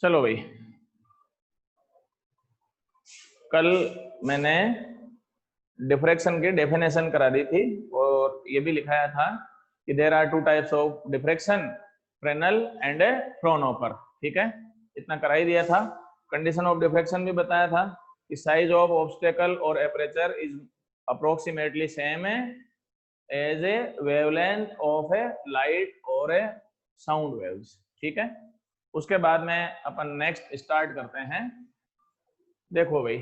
चलो भाई, कल मैंने डिफ्रैक्शन की डेफिनेशन करा दी थी और ये भी लिखाया था कि there are two types of diffraction, Fresnel and Fraunhofer. ठीक है, इतना करा ही दिया था। कंडीशन ऑफ डिफ्रैक्शन भी बताया था कि साइज ऑफ ऑब्स्टेकल और aperture is approximately same as a wavelength of a light और ए साउंड वेव्स। ठीक है, उसके बाद में अपन नेक्स्ट स्टार्ट करते हैं। देखो भाई,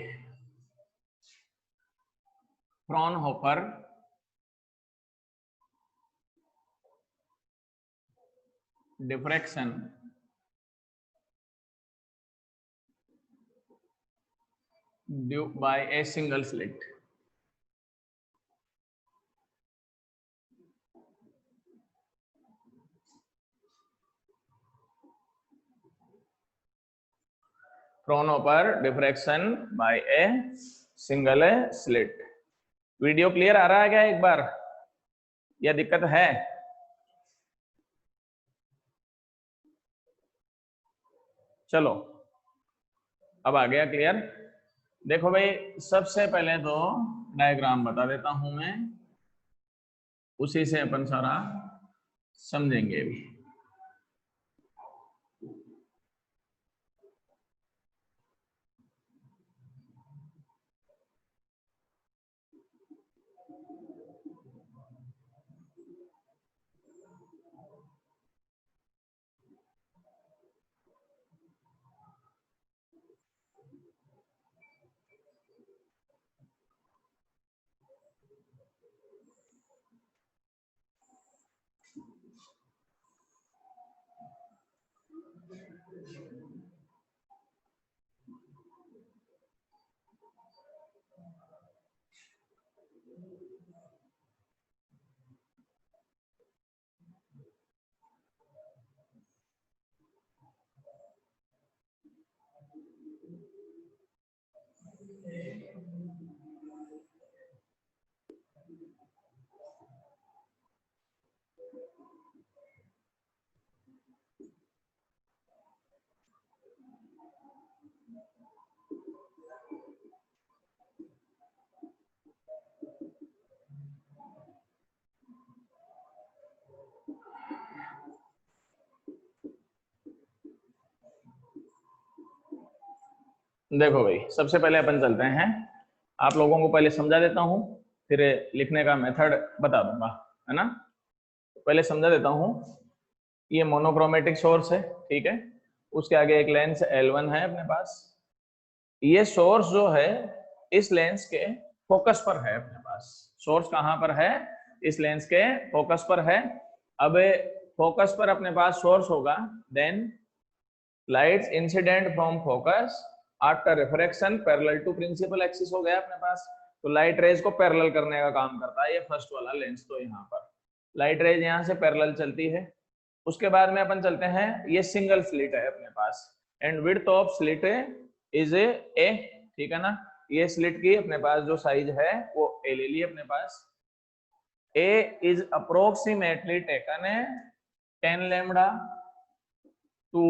Fraunhofer diffraction due by a single slit. Fraunhofer diffraction by a single slit. Video clear आ रहा है क्या एक बार, या दिक्कत है? चलो, अब आ गया क्लियर। देखो भाई, सबसे पहले तो डायग्राम बता देता हूं मैं, उसी से अपन सारा समझेंगे भी। देखो भाई, सबसे पहले अपन चलते हैं, आप लोगों को पहले समझा देता हूं, फिर लिखने का मेथड बता दूंगा, है ना। पहले समझा देता हूं। ये मोनोक्रोमेटिक सोर्स है, ठीक है। उसके आगे एक लेंस L1 है अपने पास। ये सोर्स जो है इस लेंस के फोकस पर है अपने पास। सोर्स कहां पर है? इस लेंस के फोकस पर है। अब फोकस पर अपने पास सोर्स होगा, then lights incident from focus after refraction parallel to principal axis हो गया अपने पास। तो लाइट रेज को पैरेलल करने का काम करता है ये फर्स्ट वाला लेंस। तो यहाँ पर लाइट रेज यहाँ से पैरेलल चलती है। उसके बाद में अपन चलते हैं, ये सिंगल स्लिट है अपने पास and width of slit is a, ठीक है ना। ये स्लिट की अपने पास जो साइज है वो ए ले ली अपने पास। ए इज अप्रोक्सीमेटली टेकन है 10 लैम्डा टू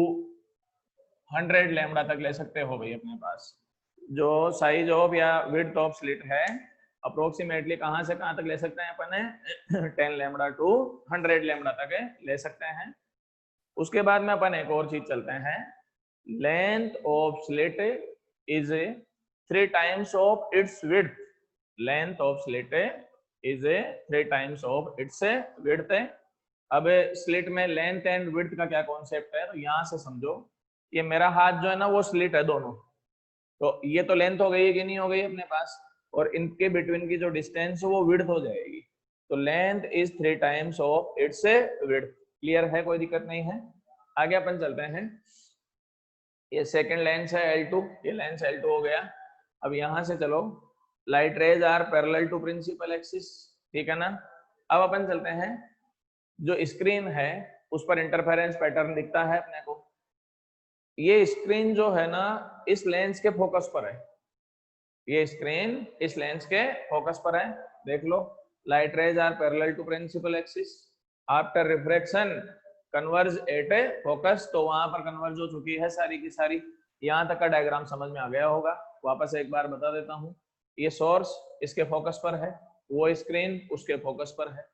100 लैम्डा तक ले सकते हो भाई अपने पास। जो साइज ऑफ या विड्थ ऑफ स्लिट है अप्रोक्सीमेटली कहां से कहां तक ले सकते हैं अपन 10 लैम्डा टू 100 लैम्डा तक ले सकते हैं। उसके बाद में अपन एक और चीज चलते हैं, length of slit is 3 times of its width. Length of slit is 3 times of its width. अब स्लिट में लेंथ एंड विड्थ का क्या कॉन्सेप्ट है, तो यहां से समझो, ये मेरा हाथ जो है ना वो स्लिट है दोनों। तो ये तो लेंथ हो गई है कि नहीं हो गई अपने पास, और इनके बिटवीन की जो डिस्टेंस है वो विड्थ हो जाएगी। तो length is 3 times of its width. Clear है, कोई दिक्कत नहीं है। आगे अपन चलते हैं। ये सेकंड लेंस है L2, ये लेंस L2 हो गया। अब यहां से चलो, light rays are parallel to principal axis, ठीक है ना। अब अपन चलते हैं, जो स्क्रीन है उस पर इंटरफेरेंस पैटर्न दिखता है अपने को। ये स्क्रीन जो है ना इस लेंस के फोकस पर है। ये स्क्रीन इस लेंस के फोकस पर है, देख लो। Light rays are parallel to principal axis after refraction converge at a focus, तो वहां पर कन्वर्ज हो चुकी है सारी की सारी। यहाँ तक का डायग्राम समझ में आ गया होगा। वापस एक बार बता देता हूँ, ये सोर्स इसके फोकस पर है, वो स्क्रीन उसके फोकस पर है।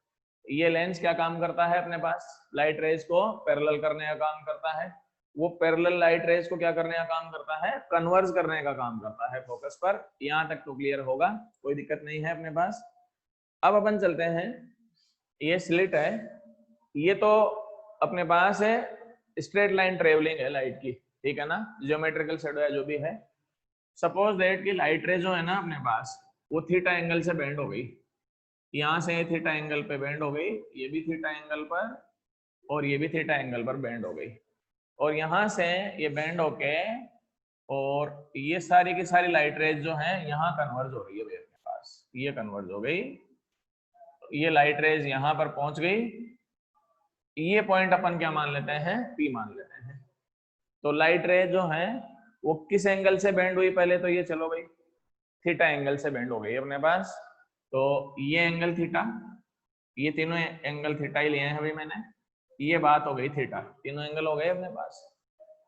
ये लेंस क्या काम करता है अपने पास, लाइट रेज को पैरेलल करने का काम करता है। वो पैरेलल लाइट रेज को क्या करने का काम करता है, कन्वर्ज करने का काम करता है फोकस पर। यहाँ तक तो क्लियर होगा, कोई दिक्कत नहीं है अपने पास। अब अपन चलते हैं, ये स्लिट है, ये तो अपने पास है स्ट्रेट लाइन ट्रेवलिंग है लाइट की, ठीक है ना, ज्योमेट्रिकल शैडो है जो भी है। सपोज दैट कि लाइट रे जो है ना अपने पास, वो थीटा एंगल से बेंड हो गई, यहाँ से थीटा एंगल पे बेंड हो गई, ये भी थीटा एंगल पर और ये भी थीटा एंगल पर बेंड हो गई, और यहाँ से ये बेंड होके और ये सारी की सारी लाइट रेज जो है यहाँ कन्वर्ज हो रही है अपने पास, ये कन्वर्ज हो गई, ये लाइट रेज यहाँ पर पहुंच गई। ये पॉइंट अपन क्या मान लेते हैं, P मान लेते हैं। तो लाइट रेज जो है वो किस एंगल से बेंड हुई, पहले तो ये चलो भाई थीटा एंगल से बेंड हो गई अपने पास। तो ये एंगल थीटा, ये तीनों एंगल थीटा ही लिए हैं अभी मैंने, ये बात हो गई थीटा, तीनों एंगल हो गए अपने पास।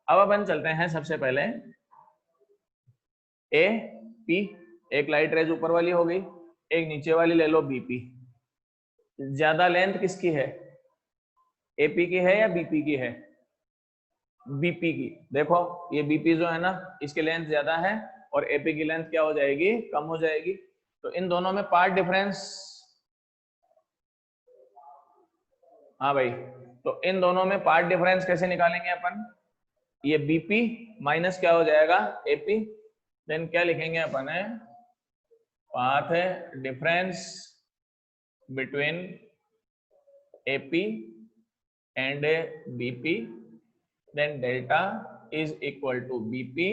अब अपन चलते हैं सबसे पहले ए पी, एक लाइट रेज ऊपर वाली हो गई, एक नीचे वाली ले लो बीपी। ज्यादा लेंथ किसकी है, एपी की है या बीपी की है, बीपी की। देखो ये बीपी जो है ना इसकी लेंथ ज्यादा है और एपी की लेंथ क्या हो जाएगी, कम हो जाएगी। तो इन दोनों में पार्ट डिफरेंस, हाँ भाई, तो इन दोनों में पार्ट डिफरेंस कैसे निकालेंगे अपन, ये बीपी माइनस क्या हो जाएगा एपी, देन क्या लिखेंगे अपन है, path difference between AP and BP, then delta is equal to BP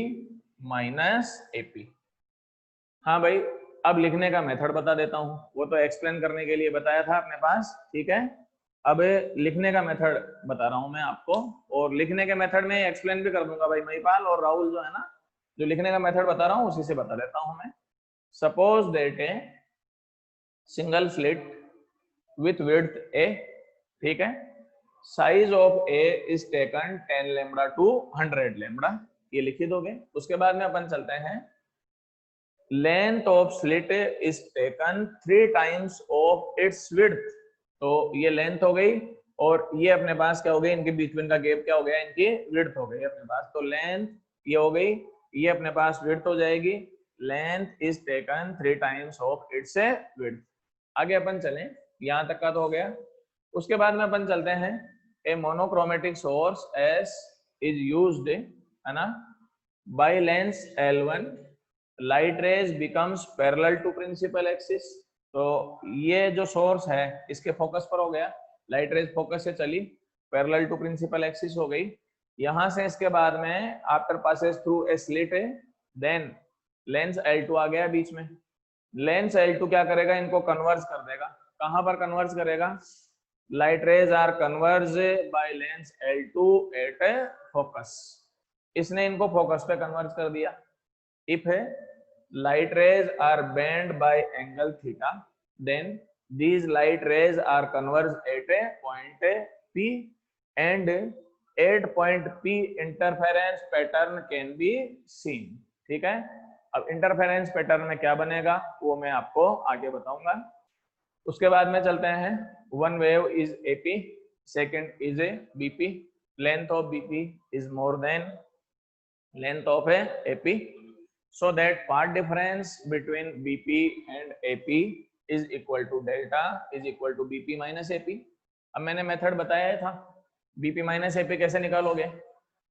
minus AP. हाँ भाई, अब लिखने का मेथड बता देता हूँ, वो तो एक्सप्लेन करने के लिए बताया था अपने पास, ठीक है। अब लिखने का मेथड बता रहा हूँ मैं आपको, और लिखने के मेथड में एक्सप्लेन भी कर दूंगा भाई महिपाल और राहुल जो है ना, जो लिखने का मेथड बता रहा हूँ उसी से बता देता हूँ मैं। Suppose that a single slit with width a, ठीक है, size of a is taken 10 lambda to 100 lambda, ये लिखी दोगे। उसके बाद में अपन चलते हैं, length of slit is taken 3 times of its width, तो ये लेंथ हो गई और ये अपने पास क्या हो गई, इनके बीचवीन का गैप क्या हो गया, इनकी विड्थ हो गई अपने पास। तो लेंथ ये हो गई, ये अपने पास विड्थ हो जाएगी, length is taken 3 times of its width. आगे अपन चलें, यहां तक का तो हो गया। उसके बाद में अपन चलते हैं, a monochromatic source S is used, है ना, by lens L1 light rays becomes parallel to principal axis. तो ये जो सोर्स है इसके फोकस पर हो गया, लाइट रेज फोकस से चली पैरेलल टू प्रिंसिपल एक्सिस हो गई। यहां से इसके बाद में after passes through a slit है, देन लेंस L2 आ गया बीच में। लेंस L2 क्या करेगा, इनको कन्वर्ज कर देगा। कहां पर कन्वर्ज करेगा, light rays are converge by lens L2 at focus, इसने इनको फोकस पे कन्वर्ज कर दिया। If light rays are bent by angle theta, then these light rays are converged at a point P and at point P interference pattern can be seen, ठीक है। अब interference pattern में क्या बनेगा वो मैं आपको आगे बताऊंगा। उसके बाद में चलते हैं, one wave is AP, second is a BP, length of BP is more than length of AP, so that part difference between BP and AP is equal to delta is equal to BP minus AP। अब मैंने method बताया था, BP minus AP कैसे निकालोगे,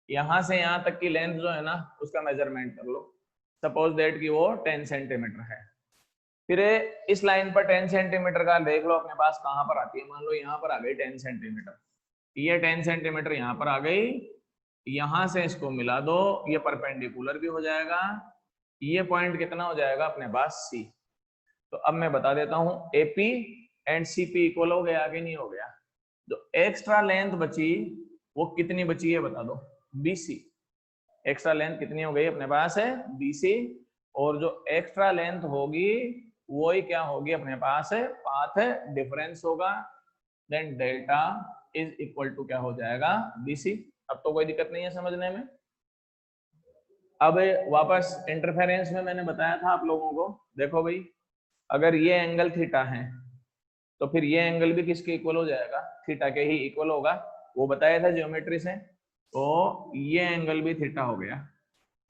यहां से यहां तक की लेंथ जो है ना उसका मेजरमेंट कर लो। सपोज दैट कि वो 10 सेंटीमीटर है, फिर इस लाइन पर 10 सेंटीमीटर का देख लो अपने पास कहां पर आती है, मान लो यहां पर आ गई 10 सेंटीमीटर, ये 10 सेंटीमीटर यहां पर आ गई, यहां से इसको मिला दो, ये परपेंडिकुलर भी हो जाएगा, ये पॉइंट कितना हो जाएगा अपने पास C। तो अब मैं बता देता हूं, AP एंड CP इक्वल हो गया कि नहीं हो गया, जो एक्स्ट्रा लेंथ बची वो कितनी बची है बता दो, BC। एक्स्ट्रा लेंथ कितनी हो गई अपने पास है BC, और जो एक्स्ट्रा लेंथ होगी वो ही क्या होगी अपने पास है, पाथ डिफरेंस होगा। Then delta is equal to क्या हो जाएगा, BC। अब तो कोई दिक्कत नहीं है समझने में। अब वापस इंटरफेरेंस में मैंने बताया था आप लोगों को, देखो भाई अगर ये एंगल थीटा है तो फिर ये एंगल भी किसके इक्वल हो जाएगा, थीटा के ही इक्वल होगा, वो बताया था ज्योमेट्री से। तो ये एंगल भी थीटा हो गया,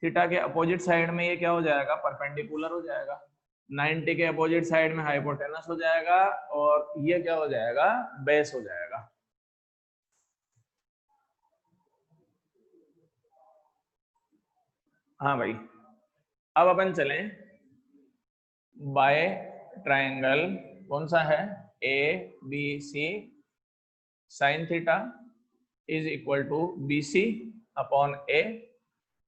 थीटा के अपोजिट साइड में ये क्या हो जाएगा, परपेंडिकुलर हो जाएगा, 90 के अपोजिट साइड में हाइपोटेनस हो जाएगा, और ये क्या हो जाएगा, बेस हो जाएगा। हाँ भाई, अब अपन चलें बाय ट्रायंगल, कौन सा है, ABC sine theta is equal to BC upon A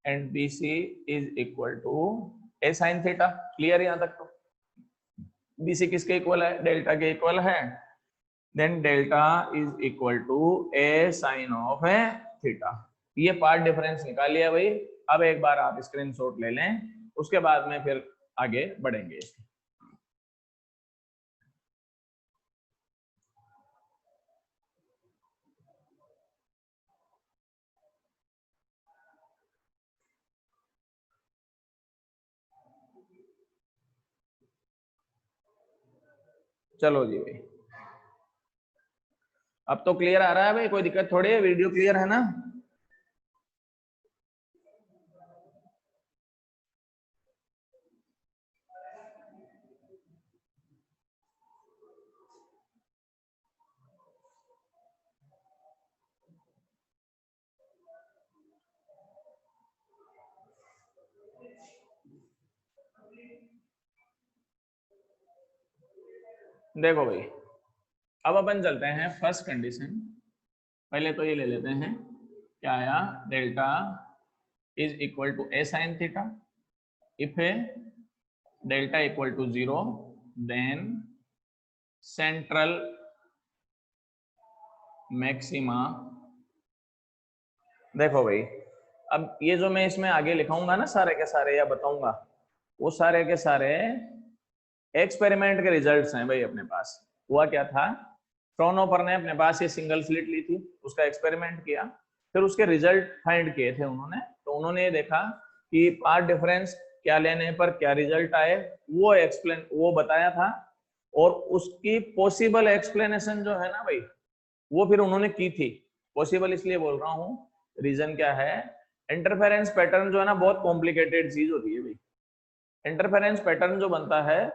and BC is equal to A sine theta. Clear यहाँ तक? तो BC किसके इक्वल है, डेल्टा के इक्वल है, then delta is equal to A sine of theta. ये path difference निकाल लिया भाई। अब एक बार आप स्क्रीनशॉट ले लें, उसके बाद में फिर आगे बढ़ेंगे। चलो जी भाई, अब तो क्लियर आ रहा है भाई, कोई दिक्कत थोड़ी है, वीडियो क्लियर है ना? देखो भाई, अब अपन चलते हैं फर्स्ट कंडीशन। पहले तो ये ले लेते हैं, क्या आया, delta is equal to A sine theta if delta equal to 0 then central maxima. देखो भाई, अब ये जो मैं इसमें आगे लिखाऊंगा ना सारे के सारे, या बताऊंगा, वो सारे के सारे एक्सपेरिमेंट के रिजल्ट्स हैं भाई अपने पास। हुआ क्या था, फ्राउनहोफर ने अपने पास ये सिंगल स्लिट ली थी, उसका एक्सपेरिमेंट किया, फिर उसके रिजल्ट फाइंड किए थे उन्होंने। तो उन्होंने ये देखा कि पार्ट डिफरेंस क्या लेने पर क्या रिजल्ट आए, वो बताया था, और उसकी पॉसिबल एक्सप्लेनेशन जो है ना भाई, वो फिर उन्होंने की थी। पॉसिबल इसलिए बोल रहा हूँ, रीजन क्या है, इंटरफेरेंस पैटर्न जो है ना बहुत कॉम्प्लिकेटेड चीज होती है भाई। इंटरफेरेंस पैटर्न जो बनता है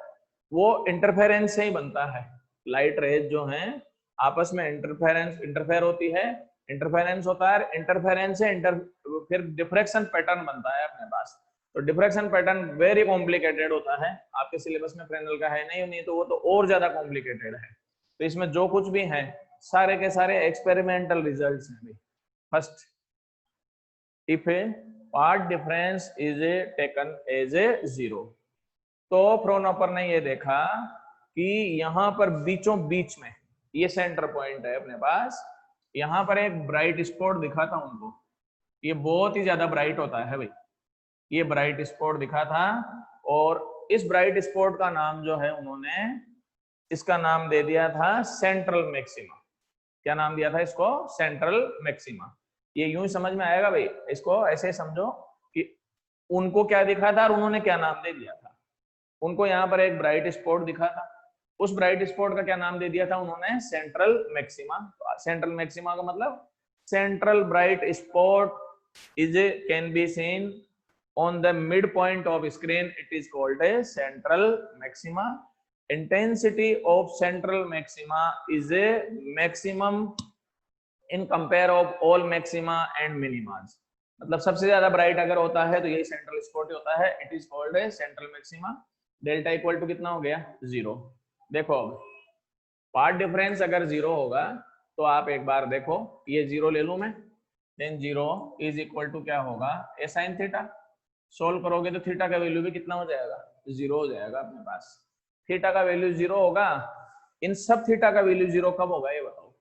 वो इंटरफेरेंस से ही बनता है। लाइट रेज जो हैं आपस में इंटरफेयर होती है, इंटरफेरेंस होता है, इंटरफेरेंस से फिर डिफ्रैक्शन पैटर्न बनता है अपने पास। तो डिफ्रैक्शन पैटर्न वेरी कॉम्प्लिकेटेड होता है, आपके सिलेबस में फ्रेनेल का है नहीं तो वो तो और ज्यादा कॉम्प्लिकेटेड है। तो इसमें जो कुछ भी है सारे के सारे एक्सपेरिमेंटल रिजल्ट्स हैं। First, if a path difference is taken as a 0, तो फ्राउनहोफर ने ये देखा कि यहाँ पर बीचों बीच में ये सेंटर पॉइंट है अपने पास, यहाँ पर एक ब्राइट स्पॉट दिखा था उनको, ये बहुत ही ज्यादा ब्राइट होता है भाई, ये ब्राइट स्पॉट दिखा था, और इस ब्राइट स्पॉट का नाम जो है उन्होंने, इसका नाम दे दिया था सेंट्रल मैक्सिमा। क्या नाम दिया था इसको, सेंट्रल मैक्सिमा। ये यूं ही समझ में आएगा भाई, इसको ऐसे समझो कि उनको क्या दिखा था और उन्होंने क्या नाम दे दिया था। उनको यहाँ पर एक ब्राइट स्पॉट दिखा था, उस ब्राइट स्पॉट का क्या नाम दे दिया था उन्होंने, सेंट्रल मैक्सिमा। सेंट्रल मैक्सिमा का मतलब central bright spot is can be seen on the midpoint of screen, it is called a central maxima. Intensity of central maxima is a maximum in compare of all maxima and minimas. मतलब सबसे ज्यादा bright अगर होता है तो यही central spot होता है, it is called a central maxima. Delta equal to कितना हो गया, 0। देखो अब पार्ट डिफरेंस अगर 0 होगा तो आप एक बार देखो, ये 0 ले लूं मैं, देन 0 इज इक्वल टू क्या होगा, ए साइन थीटा। सोल्व करोगे तो थीटा का वैल्यू भी कितना हो जाएगा, 0 हो जाएगा अपने पास। थीटा का वैल्यू 0 होगा, इन सब थीटा का वैल्यू 0 कब होगा ये बताओ।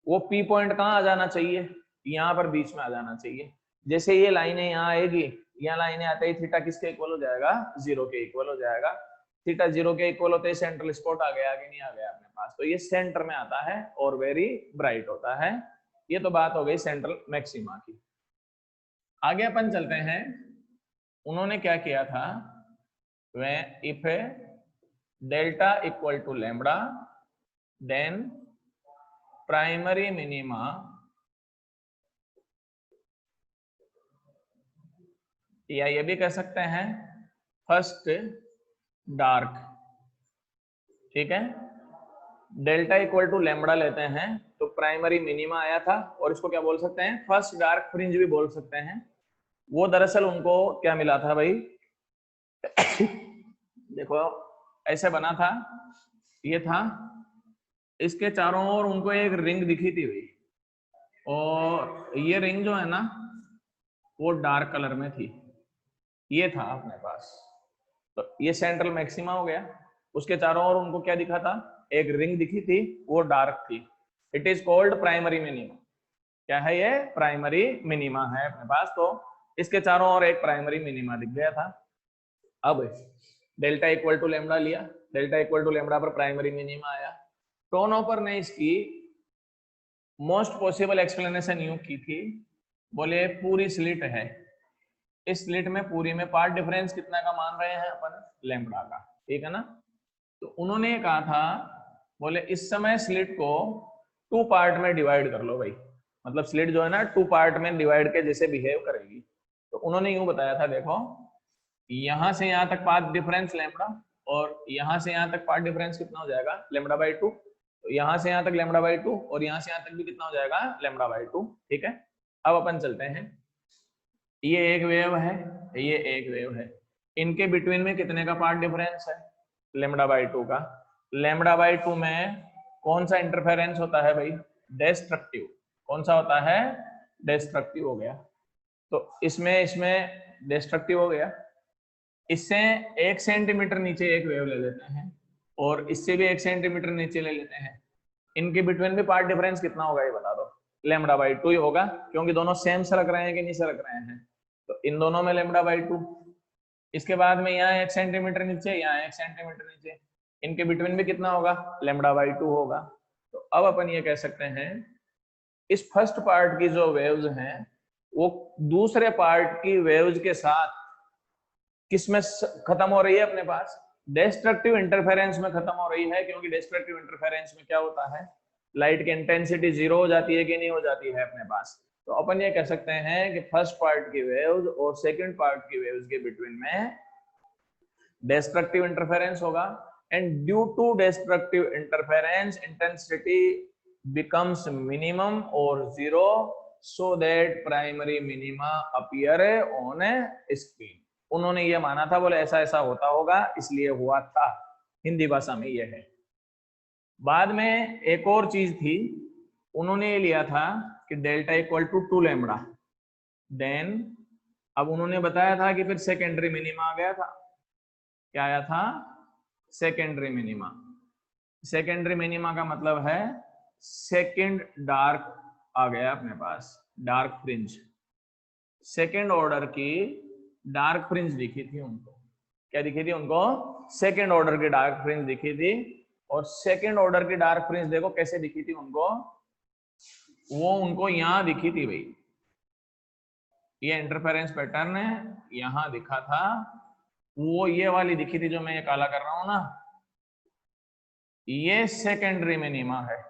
वो पी पॉइंट कहाँ आ जाना चाहिए, यहाँ पर बीच में आ जाना चाहिए। जैसे ये लाइनें यहाँ आएगी, यहाँ लाइनें आते ही थीटा किसके इक्वल हो जाएगा, 0 के इक्वल हो जाएगा। थीटा 0 के इक्वल होते ही सेंट्रल स्पॉट आ गया कि नहीं आ गया अपने पास, तो ये सेंटर में आता है और वेरी ब्राइट होता है। ये तो बात हो गई सेंट्रल मैक्सिमा की। आगे अपन चलते हैं, उन्होंने क्या किया था, when if delta equal to lambda then primary minima या ये भी कह सकते हैं फर्स्ट डार्क, ठीक है। डेल्टा इक्वल टू लैम्बडा लेते हैं तो प्राइमरी मिनिमा आया था, और इसको क्या बोल सकते हैं, फर्स्ट डार्क फ्रिंज भी बोल सकते हैं। वो दरअसल उनको क्या मिला था भाई देखो ऐसे बना था, ये था, इसके चारों ओर उनको एक रिंग दिखी थी भाई, और ये रिंग जो है ना वो डार्क कलर में थी, ये था अपने पास। तो ये सेंट्रल मैक्सिमा हो गया। उसके चारों ओर उनको क्या दिखा था, एक रिंग दिखी थी, वो डार्क थी। It is called primary minima. क्या है ये, प्राइमरी मिनिमा है अपने पास। तो इसके चारों ओर एक प्राइमरी मिनिमा दिख गया था। अब डेल्टा इक्वल टू लेमडा लिया, डेल्टा इक्वल टू लेमडा पर प्राइमरी मिनिमा आया। टोनहोफर ने इसकी मोस्ट पॉसिबल एक्सप्लेनेशन यूं की थी, बोले पूरी स्लिट है, इस स्लिट में पूरी में पार्ट डिफरेंस कितना का मान रहे हैं अपन, लेमडा का, ठीक है ना। तो उन्होंने ये कहा था, बोले इस समय स्लिट को 2 पार्ट में डिवाइड कर लो भाई, मतलब स्लिट जो है ना 2 पार्ट में डिवाइड के जैसे बिहेव करेगी। तो उन्होंने यूं बताया था, देखो यहां से यहां तक पार्ट डिफरेंस लेमडा, और यहां से यहां तक पार्ट डिफरेंस कितना हो जाएगा, लेमडा बाई 2। तो यहां से यहां तक लेमडा बाई 2, और यहां से यहां तक भी कितना हो जाएगा, लेमडा बाई 2, ठीक है। अब अपन चलते हैं, ये एक वेव है, ये एक वेव है, इनके बिटवीन में कितने का पार्ट डिफरेंस है, लेमडा बाई 2 का। लेमडा बाई 2 में कौन सा इंटरफेरेंस होता है भाई, डिस्ट्रक्टिव। कौन सा होता है, डिस्ट्रक्टिव हो गया। तो इसमें डिस्ट्रक्टिव हो गया। इससे 1 सेंटीमीटर नीचे एक वेव ले लेते हैं, और इससे भी 1 सेंटीमीटर नीचे ले लेते हैं। इनके बिटवीन भी पार्ट डिफरेंस कितना होगा ये बता दो, लेमडा बाई 2 ही होगा, क्योंकि दोनों सेम सरक रहे हैं कि नहीं सरक रहे हैं। तो इन दोनों में लेमडा बाई 2। इसके बाद में यहाँ 1 सेंटीमीटर नीचे, यहाँ 1 सेंटीमीटर नीचे, इनके बिटवीन भी कितना होगा, लेमडा बाई 2 होगा। तो अब अपन ये कह सकते हैं, इस फर्स्ट पार्ट की जो वेव्स हैं वो दूसरे पार्ट की वेव्स के साथ किसमें खत्म हो रही है, अपने पास डिस्ट्रक्टिव इंटरफेरेंस में खत्म हो रही है। क्योंकि डिस्ट्रक्टिव इंटरफेरेंस में क्या होता है, लाइट की इंटेंसिटी 0 हो जाती है कि नहीं हो जाती है अपने पास। तो अपन ये कह सकते हैं कि फर्स्ट पार्ट की वेव्स और सेकंड पार्ट की वेव्स के बिटवीन में डिस्ट्रक्टिव इंटरफेरेंस होगा, and due to destructive interference intensity becomes minimum or 0 so that primary minima appear on a screen। उन्होंने ये माना था, बोले ऐसा ऐसा होता होगा, इसलिए हुआ था, हिंदी भाषा में ये है। बाद में एक और चीज थी, उन्होंने ये लिया था कि delta equal to 2 lambda, then अब उन्होंने बताया था कि फिर सेकेंडरी मिनिमा आ गया था। क्या आया था, सेकेंडरी मिनिमा। सेकेंडरी मिनिमा का मतलब है सेकेंड डार्क आ गया अपने पास, डार्क फ्रिंज। सेकेंड ऑर्डर की डार्क फ्रिंज दिखी थी उनको, क्या दिखी थी उनको, सेकेंड ऑर्डर की डार्क फ्रिंज दिखी थी। और सेकेंड ऑर्डर की डार्क फ्रिंज देखो कैसे दिखी थी उनको, वो उनको यहां दिखी थी भाई, ये इंटरफेरेंस पैटर्न है यहां दिखा था, वो ये वाली दिखी थी जो मैं ये काला कर रहा हूं ना, ये सेकेंडरी मिनिमा है।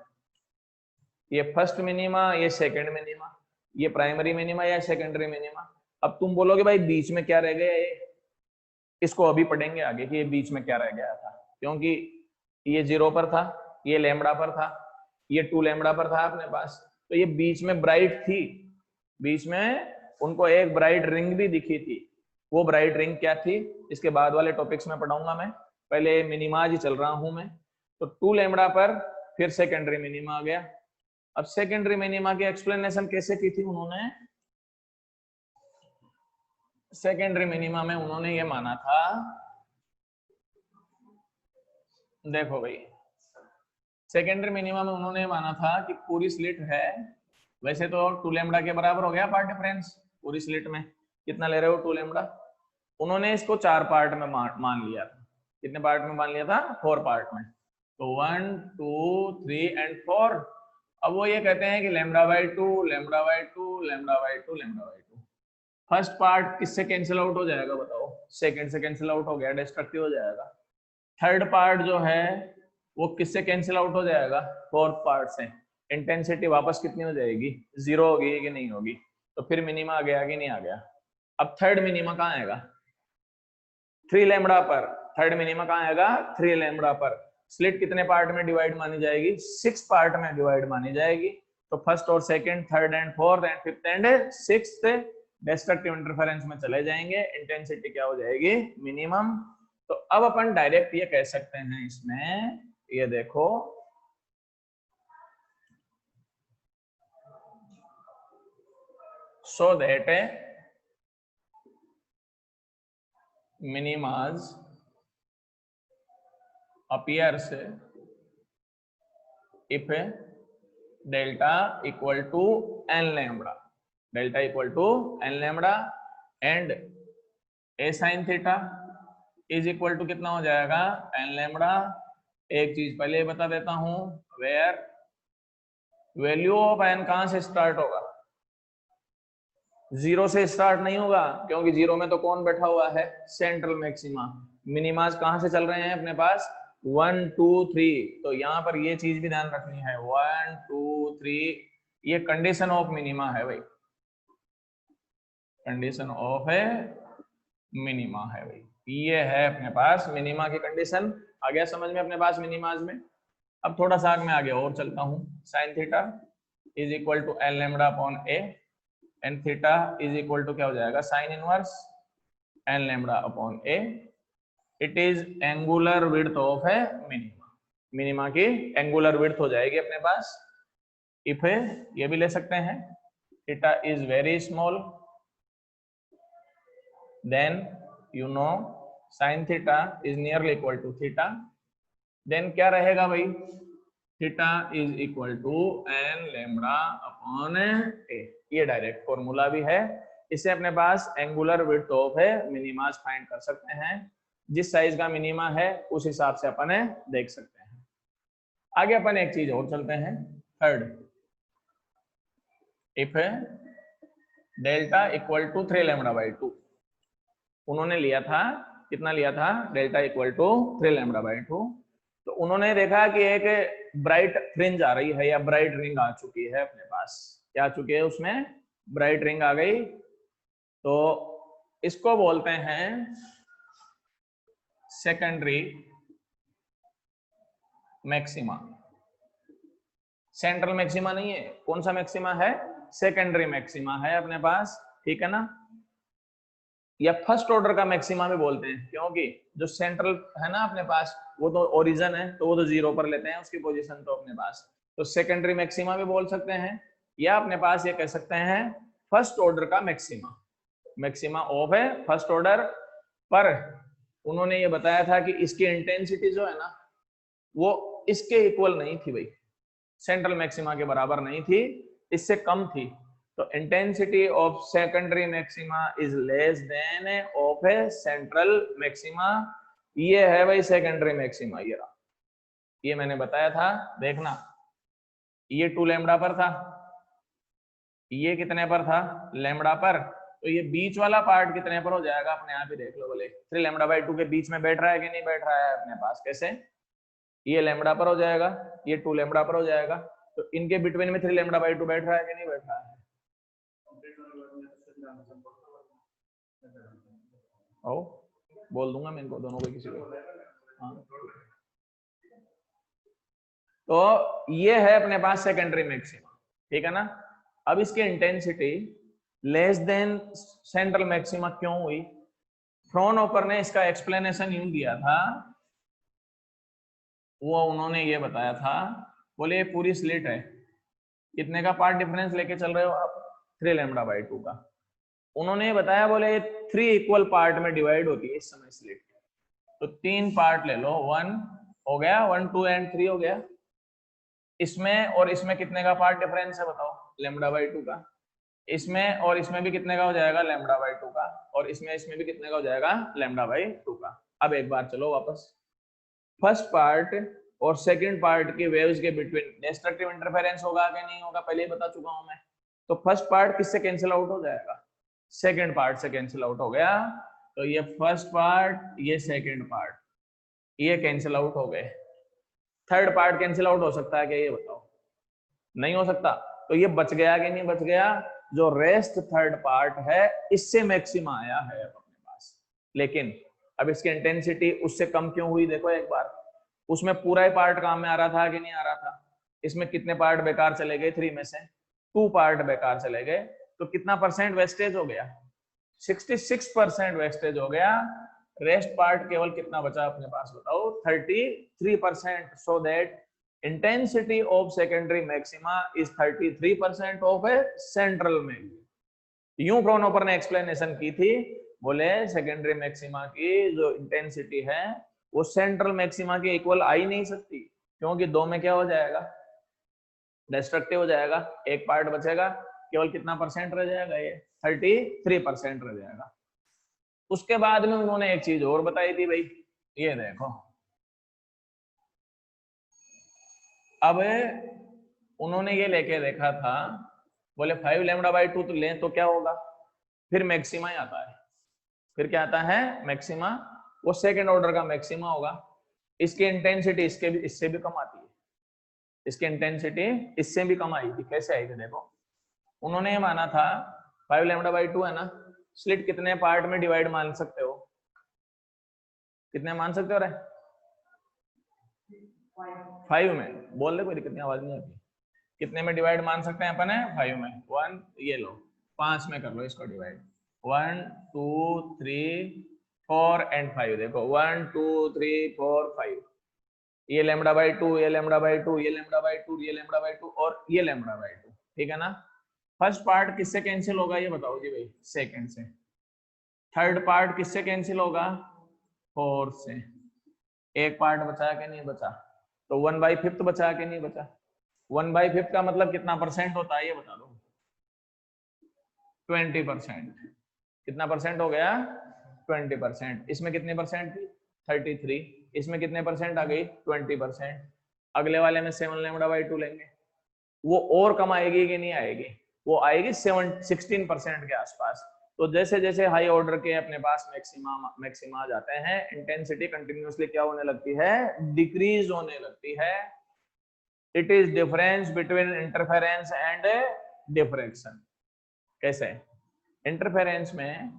ये फर्स्ट मिनिमा, ये सेकंड मिनिमा, ये प्राइमरी मिनिमा या सेकेंडरी मिनिमा। अब तुम बोलोगे भाई बीच में क्या रह गया, ये इसको अभी पढ़ेंगे आगे कि ये बीच में क्या रह गया था, क्योंकि ये 0 पर था, ये लैम्बडा पर था, ये 2 लैम्बडा पर था अपने पास। तो ये बीच में ब्राइट थी, बीच में उनको एक ब्राइट रिंग भी दिखी थी। वो ब्राइट रिंग क्या थी, इसके बाद वाले टॉपिक्स में पढ़ाऊंगा मैं, पहले मिनिमा ही चल रहा हूं मैं। तो 2 लैम्बडा पर फिर सेकेंडरी मिनिमा आ गया। अब सेकेंडरी मिनिमा की एक्सप्लेनेशन कैसे की थी उन्होंने, सेकेंडरी मिनिमा में उन्होंने ये माना था, देखो भाई सेकेंडरी मिनिमा में उन्होंने ये माना था कि पूरी स्लिट है, वैसे तो 2 लैम्बडा के बराबर हो गया पार्ट डिफरेंस, पूरी स्लिट में कितना ले रहे हो, 2 लैम्बडा। उन्होंने इसको 4 पार्ट में मान लिया था, कितने पार्ट में मान लिया था? 4 पार्ट में। तो 1 2 3 एंड 4। अब वो ये कहते हैं कि λ/2 λ/2 λ/2 λ/2। फर्स्ट पार्ट किससे कैंसिल आउट हो जाएगा बताओ? सेकंड से कैंसिल आउट हो गया, डिस्ट्रक्टिव हो जाएगा। थर्ड पार्ट जो है वो किससे कैंसिल आउट हो जाएगा? फोर्थ पार्ट से। इंटेंसिटी वापस कितनी हो जाएगी? 0 होगी कि नहीं होगी? तो फिर मिनिमा आ गया कि नहीं आ गया? अब थर्ड मिनिमा कहाँ आएगा? 3 लैम्बडा पर। थर्ड मिनिमा कहाँ आएगा? 3 लैम्बडा पर। स्लिट कितने पार्ट में डिवाइड मानी जाएगी? 6 पार्ट में डिवाइड मानी जाएगी। तो फर्स्ट और second, third and fourth and fifth and sixth destructive interference में चले जाएंगे। इंटेंसिटी क्या हो जाएगी? मिनिमम। तो अब अपन डायरेक्ट ये कह सकते हैं इसमें, ये देखो so that minimas appears if delta equal to n lambda, delta equal to n lambda and a sin theta is equal to कितना हो जाएगा? n lambda। एक चीज पहले बता देता हूं, where वैल्यू ऑफ n कहां से स्टार्ट होगा? 0 से स्टार्ट नहीं होगा, क्योंकि 0 में तो कौन बैठा हुआ है? Central maxima. मिनिमास कहां से चल रहे हैं अपने पास? 1 2 3। तो यहां पर ये चीज भी ध्यान रखनी है, 1 2 3 ये कंडीशन ऑफ मिनिमा है भाई, कंडीशन ऑफ है मिनिमा है भाई। ये है अपने पास मिनिमा की कंडीशन। आ गया समझ में अपने पास मिनिमाज में? अब थोड़ा सा मैं आगे और चलता हूं। Sine theta is equal to n lambda upon a and theta is equal to क्या हो जाएगा? Sine inverse n lambda upon a. It is angular width of है मिनिमा। मिनिमा की एंगुलर विड्थ हो जाएगी अपने पास। इफ ये भी ले सकते हैं, theta is very small, then you know sin theta is nearly equal to theta, then क्या रहेगा भाई? theta is equal to n lambda upon a। ये डायरेक्ट फॉर्मूला भी है, इससे अपने पास एंगुलर विड्थ ऑफ है मिनिमास फाइंड कर सकते हैं। जिस साइज का मिनिमा है उस हिसाब से अपन देख सकते हैं। आगे अपन एक चीज और चलते हैं, third. If delta equal to 3 λ/2, उन्होंने लिया था, कितना लिया था? Delta equal to 3 λ/2। तो उन्होंने देखा कि एक ब्राइट फ्रिंज आ रही है या ब्राइट रिंग आ चुकी है अपने पास। क्या आ चुकी है? उसमें ब्राइट रिंग आ गई। तो इसको बोलते हैं सेकेंडरी मैक्सिमा। सेंट्रल मैक्सिमा नहीं है। कौन सा मैक्सिमा है? सेकेंडरी मैक्सिमा है अपने पास, ठीक है ना? या फर्स्ट ऑर्डर का मैक्सिमा भी बोलते हैं, क्योंकि जो सेंट्रल है ना अपने पास, वो तो ओरिजिन है, तो वो तो 0 पर लेते हैं उसकी पोजीशन तो अपने पास। तो सेकेंडरी मैक्सिमा भी बोल सकते हैं, या अपने पास ये कह सकते हैं फर्स्ट ऑर्डर का मैक्सिमा। मैक्सिमा ऑफ है फर्स्ट ऑर्डर पर। उन्होंने ये बताया था कि इसकी इंटेंसिटी जो है ना वो इसके इक्वल नहीं थी भाई, सेंट्रल मैक्सिमा के बराबर नहीं थी, इससे कम थी। तो intensity of secondary maxima is less than of A central maxima. ये है भाई सेकेंडरी मैक्सिमा। ये रहा, ये मैंने बताया था, देखना ये 2 लैम्बडा पर था, ये कितने पर था? लैम्बडा पर। तो ये बीच वाला पार्ट कितने पर हो जाएगा? अपने आप ही देख लो बोले। 3 λ/2 के बीच में बैठ रहा है कि नहीं बैठ रहा है अपने पास? कैसे? ये लैम्बडा पर हो जाएगा, ये 2 लैम्बडा पर हो जाएगा। तो इनके बिटवीन में 3 λ/2 बैठ रहा है कि नहीं बैठ रहा है? ओ बोल दूंगा मैं इनको दोनों को, किसी को। हाँ। तो ये है अपने पास सेकेंडरी मैक्सिमा, ठीक है ना? अब इसकी intensity less than central maxima क्यों हुई? फ्रॉनहोफर ने इसका एक्सप्लेनेशन यूं दिया था, वो उन्होंने ये बताया था, बोले पूरी स्लिट है, कितने का पार्ट डिफरेंस लेके चल रहे हो आप? 3 λ/2 का। उन्होंने बताया बोले 3 इक्वल पार्ट में डिवाइड होती है इस समय स्लिट। तो 3 पार्ट ले लो, 1 हो गया, 1 2 एंड 3 हो गया। इसमें और इसमें कितने का पार्ट डिफरेंस है बताओ? λ/2 का। इसमें और इसमें भी कितने का हो जाएगा? λ/2 का। और इसमें भी कितने का हो जाएगा? λ/2 का। अब एक बार चलो वापस, फर्स्ट पार्ट और सेकंड पार्ट के वेव्स के बिटवीन डिस्ट्रक्टिव इंटरफेरेंस होगा कि नहीं होगा, पहले ही बता चुका हूं मैं। तो फर्स्ट पार्ट किससे कैंसिल आउट हो जाएगा, सेकंड पार्ट से कैंसिल आउट हो गया। तो ये फर्स्ट पार्ट, ये सेकंड पार्ट, ये कैंसिल आउट हो गए। थर्ड पार्ट कैंसिल आउट हो सकता है क्या, ये बताओ? नहीं हो सकता। तो ये बच गया कि नहीं बच गया? जो रेस्ट थर्ड पार्ट है इससे मैक्सिमा आया है अपने पास, लेकिन अब इसकी इंटेंसिटी उससे कम क्यों हुई? देखो एक बार, उसमें पूरा ही पार्ट काम में आ रहा था कि नहीं आ रहा था? इसमें कितने पार्ट बेकार चले गए? 3 में से 2 पार्ट बेकार चले गए। तो कितना परसेंट वेस्टेज हो गया? 66% वेस्टेज हो गया। रेस्ट पार्ट केवल कितना बचा अपने पास बताओ? 33%। So that intensity of secondary maxima is 33% of a central maxima. यूं फ्रोनोपर ने एक्सप्लेनेशन की थी, बोले सेकेंडरी मैक्सिमा की जो इंटेंसिटी है वो सेंट्रल मैक्सिमा के इक्वल आ ही नहीं सकती, क्योंकि दो में क्या हो जाएगा? डिस्ट्रक्टिव हो जाएगा, एक पार्ट बचेगा, केवल कितना परसेंट रह जाएगा? ये 33% रह जाएगा। उसके बाद में उन्होंने एक चीज और बताई थी भाई, ये देखो, अब उन्होंने ये लेके देखा था, बोले 5 λ/2 तो लें तो क्या होगा? फिर मैक्सिमा ही आता है। फिर क्या आता है? मैक्सिमा। वो सेकंड ऑर्डर का मैक्सिमा होगा। इसकी इंटेंसिटी इससे भी कम आती है। इसकी इंटेंसिटी इससे भी कम आई थी। कैसे आई थी देखो, उन्होंने ये माना था 5 λ/2 है ना, स्लिट कितने पार्ट में डिवाइड मान सकते हो? कितने मान सकते हो रे? 5 में। बोल दे, कोई दिक्कत नहीं, आवाज नहीं आती। कितने में डिवाइड मान सकते हैं अपन? है 5 में। 1, ये लो 5 में कर लो इसको डिवाइड। 1 2 3 4 एंड 5। देखो 1 2 3 4 5, ये λ/2, ये λ/2, ये λ/2, ये λ/2 और ये λ/2, ठीक है ना? फर्स्ट पार्ट किससे कैंसिल होगा ये बताओ जी भाई? सेकंड से। थर्ड पार्ट किससे कैंसिल होगा? फोर्थ से। एक पार्ट बचा कि नहीं बचा? तो 1/5 बचा कि नहीं बचा? 1/5 का मतलब कितना परसेंट होता है ये बता दो? 20%। कितना परसेंट हो गया? 20%। इसमें कितने परसेंट थी? 33। इसमें कितने परसेंट आ गई? 20%। अगले वाले में 7 λ/2 लेंगे, वो और कम आएगी कि नहीं आएगी? वो आएगी 16% के आसपास। तो जैसे जैसे हाई ऑर्डर के अपने पास मैक्सिमा जाते हैं, इंटेंसिटी कंटिन्यूअसली क्या होने लगती है? डिक्रीज होने लगती है। It is difference between interference and diffraction. कैसे? इंटरफेरेंस में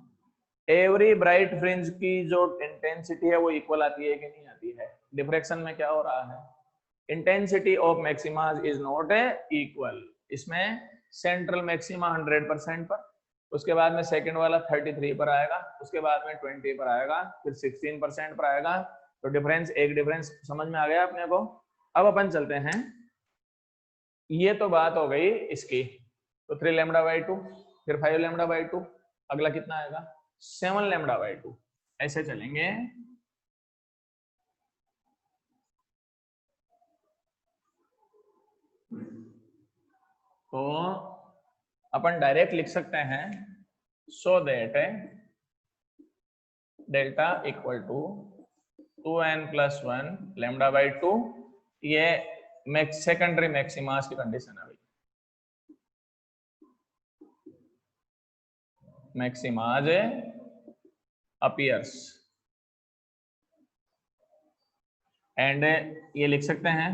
एवरी ब्राइट फ्रिंज की जो इंटेंसिटी है वो इक्वल आती है कि नहीं आती है? डिफ्रैक्शन में क्या हो रहा है? Intensity of maxima is not equal. इसमें सेंट्रल मैक्सिमा 100% पर, उसके बाद में सेकंड वाला 33 पर आएगा, उसके बाद में 20 पर आएगा, फिर 16% पर आएगा। तो डिफरेंस, एक डिफरेंस समझ में आ गया अपने को। अब अपन चलते हैं, ये तो बात हो गई इसकी। तो 3 λ/2, फिर 5 λ/2, अगला कितना आएगा? 7 λ/2। ऐसे चलेंगे। तो अपन डायरेक्ट लिख सकते हैं, so that delta equal to 2n+1 λ/2। ये सेकेंडरी मैक्सिमास की कंडीशन है भाई। मैक्सिमाज अपीयर्स, एंड ये लिख सकते हैं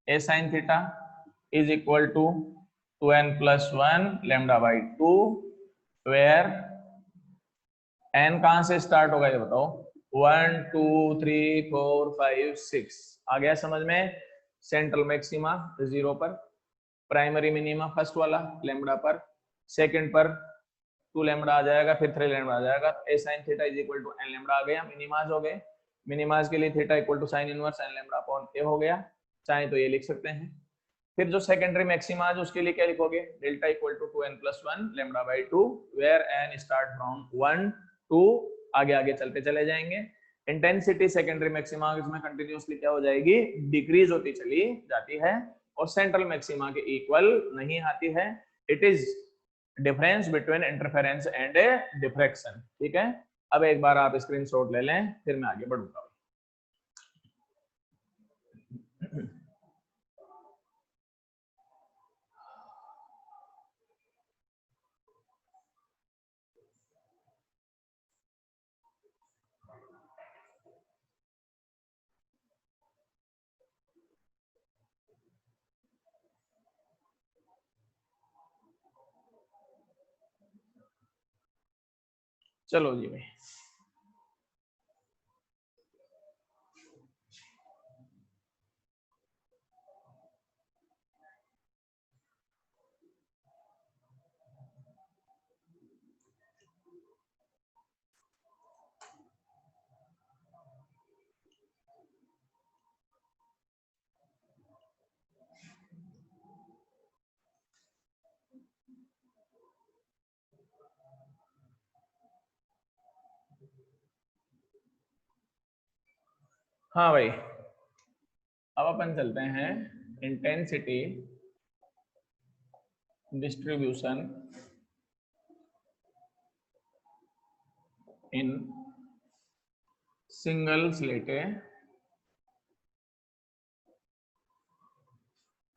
a sin theta is equal to 2n+1 λ/2, where n कहां से स्टार्ट होगा ये बताओ? 1 2 3 4 5 6। आ गया समझ में? सेंट्रल मैक्सिमा 0 पर, प्राइमरी मिनिमा फर्स्ट वाला लैम्बडा पर, सेकंड पर 2 लैम्बडा आ जाएगा, फिर 3 लैम्बडा आ जाएगा। a sin theta is equal to n lambda आ गया। मिनिमाज हो गए, मिनिमाज के लिए theta equal to sine inverse n lambda upon a हो गया। चाहे तो ये लिख सकते हैं। फिर जो सेकेंडरी मैक्सिमाज उसके लिए क्या लिखोगे? Delta equal to 2n+1 λ/2, where n start from 1 2, आगे आगे चलते चले जाएंगे। इंटेंसिटी सेकेंडरी मैक्सिमा में कंटिन्यूअसली क्या हो जाएगी? डिक्रीज होती चली जाती है और सेंट्रल मैक्सिमा के इक्वल नहीं आती है। It is difference between interference and diffraction. ठीक है, अब एक बार आप स्क्रीनशॉट ले लें, फिर मैं आगे बढ़ूंगा। चलो जी भाई, हाँ भाई, अब अपन चलते हैं intensity distribution in single slit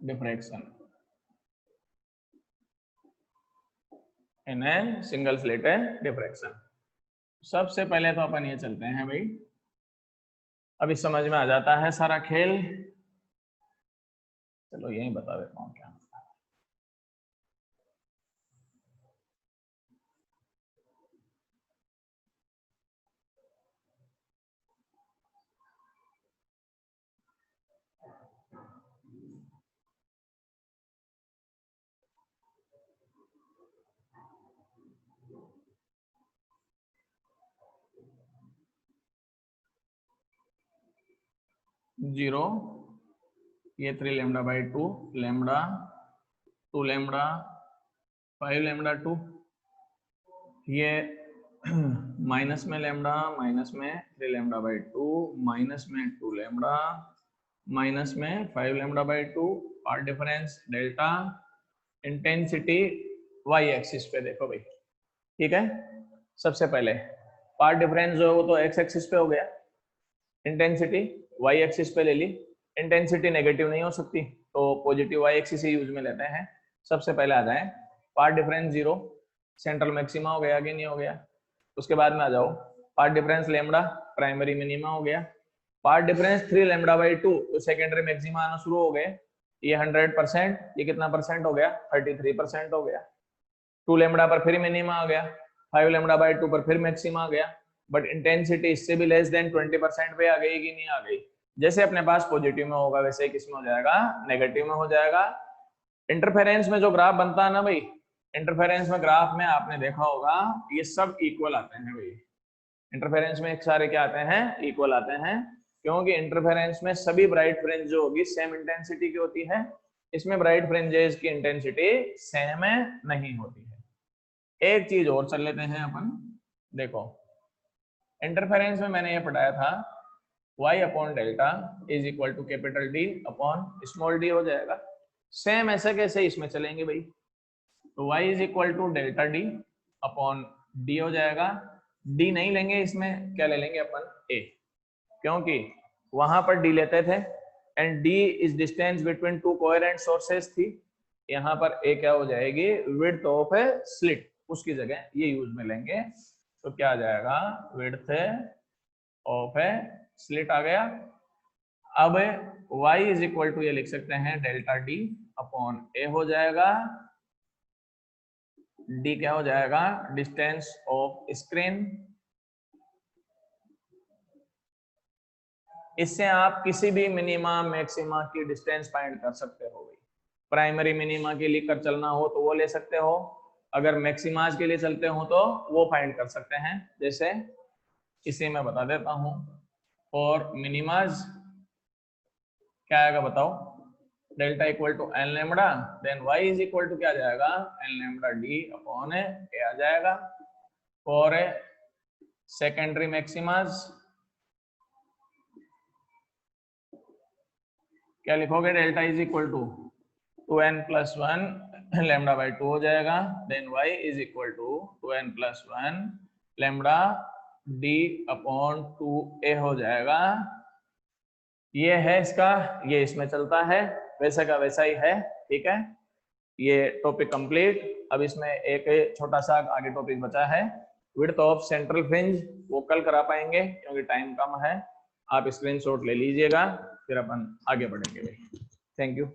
diffraction in A single slit diffraction. सबसे पहले तो अपन ये चलते हैं भाई, अभी समझ में आ जाता है सारा खेल। चलो यही बता देता हूँ क्या। जीरो, ये 3 lambda by 2 lambda 2 lambda 5 lambda 2, ये माइनस में लैम्डा माइनस में 3 लैम्डा बाई 2 माइनस में 2 लैम्डा माइनस में 5 lambda by 2, path difference delta, intensity y axis पे देखो भाई, ठीक है। सबसे पहले पार्ट डिफरेंस जो है वो तो एक्स एक्सिस पे हो गया, इंटेंसिटी वाई एक्सिस पे ले ली। इंटेंसिटी नेगेटिव नहीं हो सकती तो पॉजिटिव वाई एक्सिस ही यूज में लेते हैं। सबसे पहले आ जाए path difference zero, central maxima हो गया कि नहीं हो गया। उसके बाद में आ जाओ path difference lambda, primary minima हो गया। पार्ट डिफरेंस 3 लैम्डा बाई 2 तो सेकेंडरी मैक्सिमा आना शुरू हो गए। ये 100%, ये कितना परसेंट हो गया, 33% हो गया। 2 लैम्डा पर फिर मिनिमा आ गया, 5 लैम्डा बाई 2 पर फिर मैक्सिमा आ गया। बट इंटेंसिटी इससे भी लेस देन 20% पे आ गई कि नहीं आ गई। जैसे अपने पास पॉजिटिव में होगा वैसे ही किसमें हो जाएगा, नेगेटिव में हो जाएगा। इंटरफेरेंस में जो ग्राफ बनता है ना भाई, इंटरफेरेंस में ग्राफ में आपने देखा होगा ये सब इक्वल आते हैं भाई। इंटरफेरेंस में एक सारे क्या आते हैं, इक्वल आते हैं, क्योंकि इंटरफेरेंस में सभी ब्राइट फ्रिंज जो होगी सेम इंटेंसिटी की होती है। इसमें ब्राइट फ्रिंजेस की इंटेंसिटी सेम नहीं होती है। एक चीज और चल लेते हैं अपन, देखो इंटरफेरेंस में मैंने ये पढ़ाया था y upon delta is equal to capital D upon small d हो जाएगा। सेम ऐसे कैसे इसमें चलेंगे भाई, तो y is equal to delta D upon D हो जाएगा। D नहीं लेंगे, इसमें क्या ले लेंगे अपन, a, क्योंकि वहां पर D लेते थे and D is distance between two coherent sources थी। यहाँ पर a क्या हो जाएगी, विड्थ ऑफ ए स्लिट, उसकी जगह ये यूज में लेंगे तो क्या आ जाएगा, विड्थ ऑफ ए स्लिट आ गया। अब y इज इक्वल टू ये लिख सकते हैं डेल्टा D अपॉन a हो जाएगा। D क्या हो जाएगा, डिस्टेंस ऑफ स्क्रीन। इससे आप किसी भी मिनिमा मैक्सिमा की डिस्टेंस फाइंड कर सकते हो भाई। प्राइमरी मिनिमा के लिए कर चलना हो तो वो ले सकते हो, अगर मैक्सिमाज के लिए चलते हो तो वो फाइंड कर सकते हैं। जैसे इसे मैं बता देता हूं, और मिनिमाज क्या आएगा बताओ, delta equal to n lambda, then y is equal to क्या आ जाएगा, n lambda d upon a आ जाएगा। और सेकेंडरी मैक्सिमाज क्या लिखोगे, delta is equal to 2n plus 1 lambda by 2 हो जाएगा। Then y is equal to 2n plus 1 lambda D/2A हो जाएगा। ये है इसका, ये इसमें चलता है, वैसे का वैसा ही है, ठीक है। ये टॉपिक कंप्लीट। अब इसमें एक छोटा सा आगे टॉपिक बचा है, विड्थ ऑफ सेंट्रल फ्रिंज, वो कल करा पाएंगे क्योंकि टाइम कम है। आप स्क्रीनशॉट ले लीजिएगा, फिर अपन आगे बढ़ेंगे। Thank you.